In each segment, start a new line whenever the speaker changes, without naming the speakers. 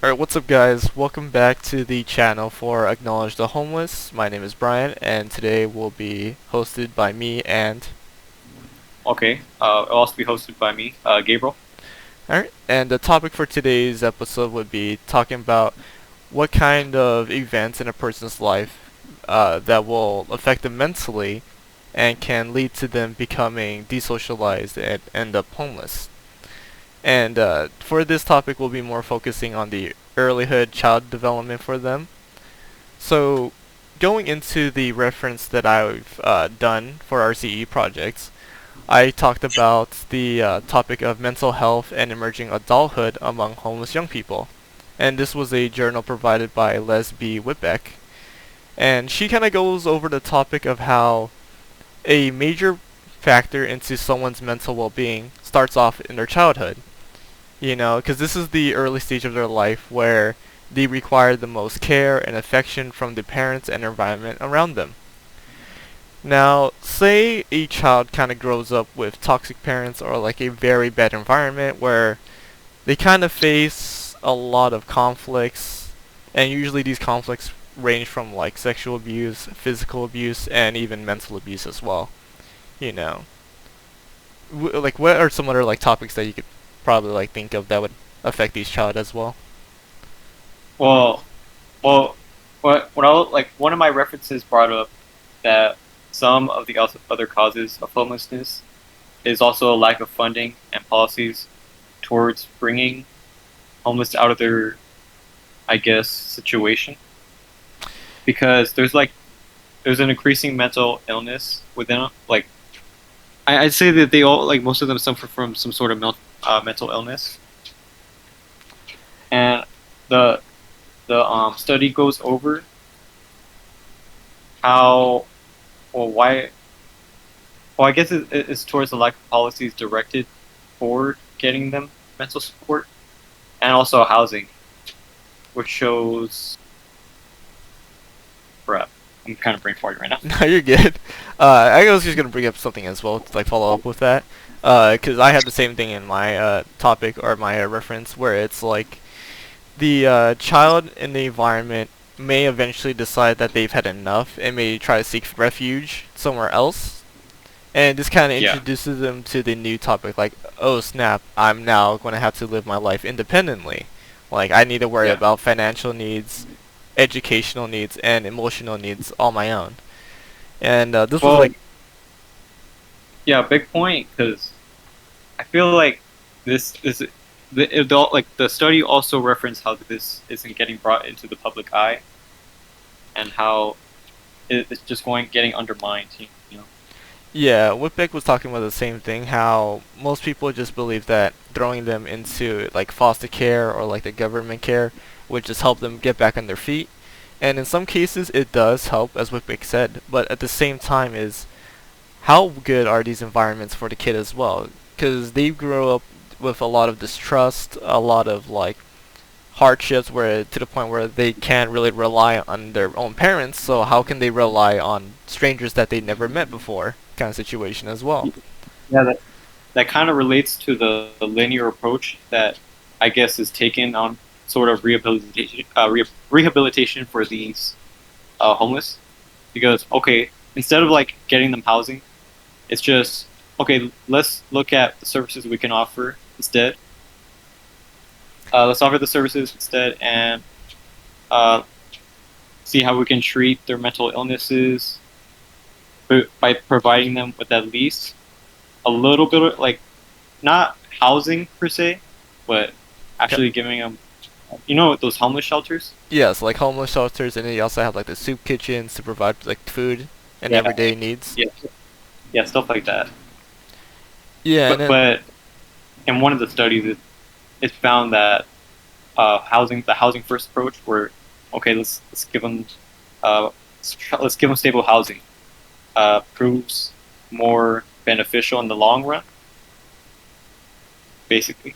Alright, what's up guys? Welcome back to the channel for Acknowledge the Homeless. My name is Brian and today will be hosted by me and...
Okay, it'll also be hosted by me, Gabriel.
Alright, and the topic for today's episode would be talking about what kind of events in a person's life that will affect them mentally and can lead to them becoming desocialized and end up homeless. And for this topic we'll be more focusing on the earlyhood child development for them. So, going into the reference that I've done for our CE projects, I talked about the topic of mental health and emerging adulthood among homeless young people. And this was a journal provided by Les B. Whitbeck. And she kind of goes over the topic of how a major factor into someone's mental well-being starts off in their childhood. You know, because this is the early stage of their life where they require the most care and affection from the parents and environment around them. Now, say a child kind of grows up with toxic parents or like a very bad environment where they kind of face a lot of conflicts, and usually these conflicts range from like sexual abuse, physical abuse, and even mental abuse as well. You know, like what are some other like topics that you could probably like think of that would affect each child as well?
Well, well, what I like one of my references brought up that some of the other causes of homelessness is also a lack of funding and policies towards bringing homeless out of their, I guess, situation. Because there's an increasing mental illness within them. Like I'd say that they all most of them suffer from some sort of mental illness, and the study goes over how well why well I guess it's towards the lack of policies directed for getting them mental support and also housing, which shows crap. I'm kind of brain farting right now.
No, you're good. I was just gonna bring up something as well to like follow up with that, because I had the same thing in my topic or my reference where it's like the child in the environment may eventually decide that they've had enough and may try to seek refuge somewhere else, and this kind of
Yeah,
introduces them to the new topic like, oh snap, I'm now going to have to live my life independently. Like I need to worry
yeah.
about financial needs, educational needs, and emotional needs all my own. And this was
Well,
like,
yeah, big point because I feel like this is the adult the study also referenced how this isn't getting brought into the public eye and how it's just getting undermined. You know?
yeah, Whitbeck was talking about the same thing, how most people just believe that throwing them into like foster care or like the government care would just help them get back on their feet. And in some cases it does help, as Whitbeck said, but at the same time is how good are these environments for the kid as well? Because they grow up with a lot of distrust, a lot of like hardships, where to the point where they can't really rely on their own parents. So how can they rely on strangers that they never met before? Kind of situation as well.
Yeah, that kind of relates to the linear approach that I guess is taken on sort of rehabilitation for these homeless. Because okay, instead of like getting them housing, it's just okay. Let's look at the services we can offer instead. Let's offer the services instead and uh, see how we can treat their mental illnesses by providing them with at least a little bit of not housing per se, but
Yep.
actually giving them, you know, those homeless shelters.
Yes, like homeless shelters, and then you also have like the soup kitchens to provide like food and
Yeah,
everyday needs.
yeah, yeah, stuff like that.
Yeah, and
But
then
but in one of the studies, it found that the housing first approach, where okay, let's give them let's give them stable housing, proves more beneficial in the long run, basically.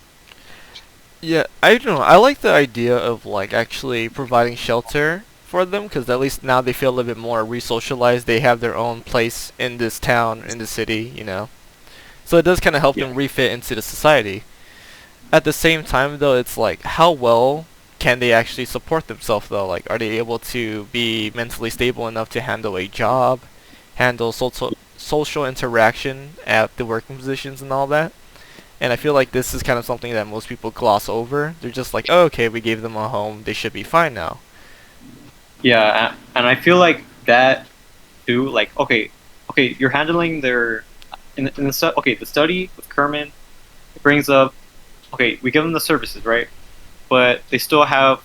yeah, I don't know. I like the idea of like actually providing shelter for them because at least now they feel a little bit more re-socialized. They have their own place in this town, in the city, you know. So it does kind of help
Yeah.
them refit into the society. At the same time, though, it's like how well can they actually support themselves though? Like, are they able to be mentally stable enough to handle a job, handle social interaction at the working positions and all that? And I feel like this is kind of something that most people gloss over. They're just like, oh, okay, we gave them a home, they should be fine now.
Yeah, and I feel like that too. Like, okay, you're handling their in the okay, the study with Kerman, it brings up, okay, we give them the services, right? But they still have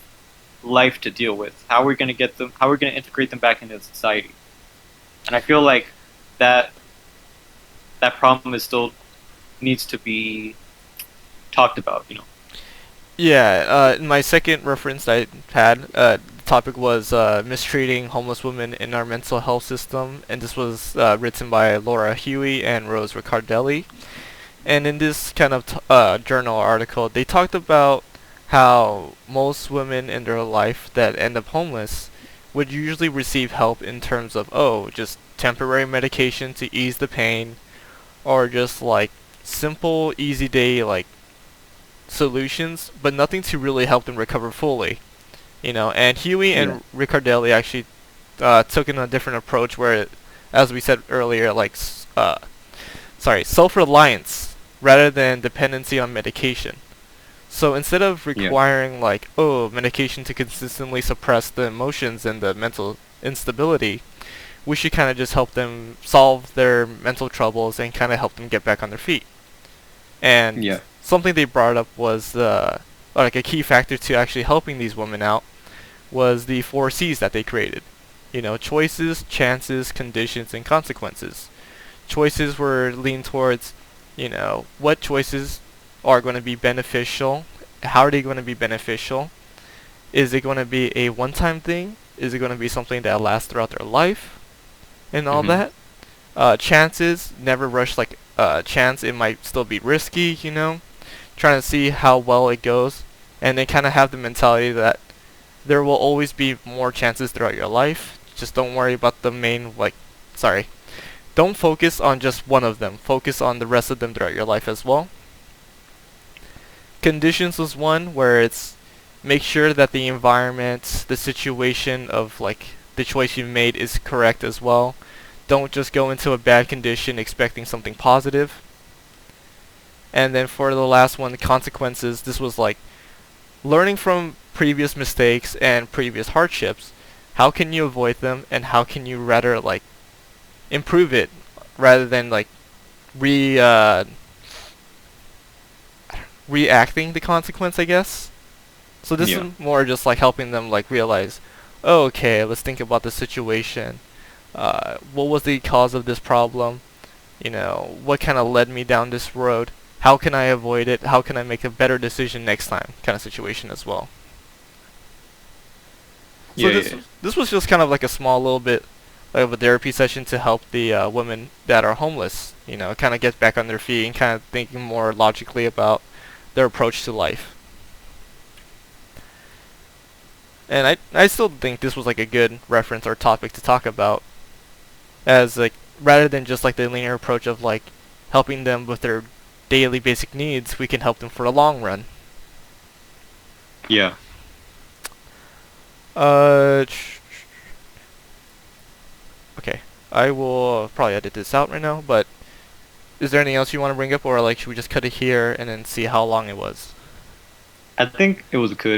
life to deal with. How are we going to get them? How are we going to integrate them back into society? And I feel like that that problem is still needs to be talked about.
Yeah, my second reference I had, the topic was mistreating homeless women in our mental health system, and this was written by Laura Huey and Rose Riccardelli. And in this kind of journal article, they talked about how most women in their life that end up homeless would usually receive help in terms of, oh, just temporary medication to ease the pain, or just like simple, easy day like solutions, but nothing to really help them recover fully. And Huey
Yeah.
and Riccardelli actually took in a different approach where, as we said earlier, like self-reliance rather than dependency on medication. So instead of
Yeah.
requiring like, oh, medication to consistently suppress the emotions and the mental instability, we should kind of just help them solve their mental troubles and kind of help them get back on their feet. And
Yeah.
something they brought up was like a key factor to actually helping these women out was the 4 C's that they created. Choices, chances, conditions, and consequences. Choices were leaned towards, what choices are going to be beneficial? How are they going to be beneficial? Is it going to be a one-time thing? Is it going to be something that lasts throughout their life? And all
Hmm.
that. Chances, never rush like chance. It might still be risky, trying to see how well it goes. And they kind of have the mentality that there will always be more chances throughout your life. Just don't worry about the main, sorry. Don't focus on just one of them. Focus on the rest of them throughout your life as well. Conditions was one where it's make sure that the environment, the situation of like the choice you made is correct as well. Don't just go into a bad condition expecting something positive. And then for the last one, the consequences, this was like learning from previous mistakes and previous hardships. How can you avoid them and how can you rather like improve it rather than like re reacting the consequence, I guess. So this
Yeah.
is more just like helping them like realize, oh, okay, let's think about the situation. What was the cause of this problem? What kind of led me down this road? How can I avoid it? How can I make a better decision next time? Kind of situation as well. So
Yeah.
this
Yeah.
this was just kind of like a small little bit of a therapy session to help the women that are homeless. Kind of get back on their feet and kind of thinking more logically about their approach to life. And I still think this was like a good reference or topic to talk about, as like rather than just like the linear approach of like helping them with their daily basic needs, we can help them for the long run.
Yeah.
Uh, okay, I will probably edit this out right now. But is there anything else you want to bring up, or like should we just cut it here and then see how long it was?
I think it was good.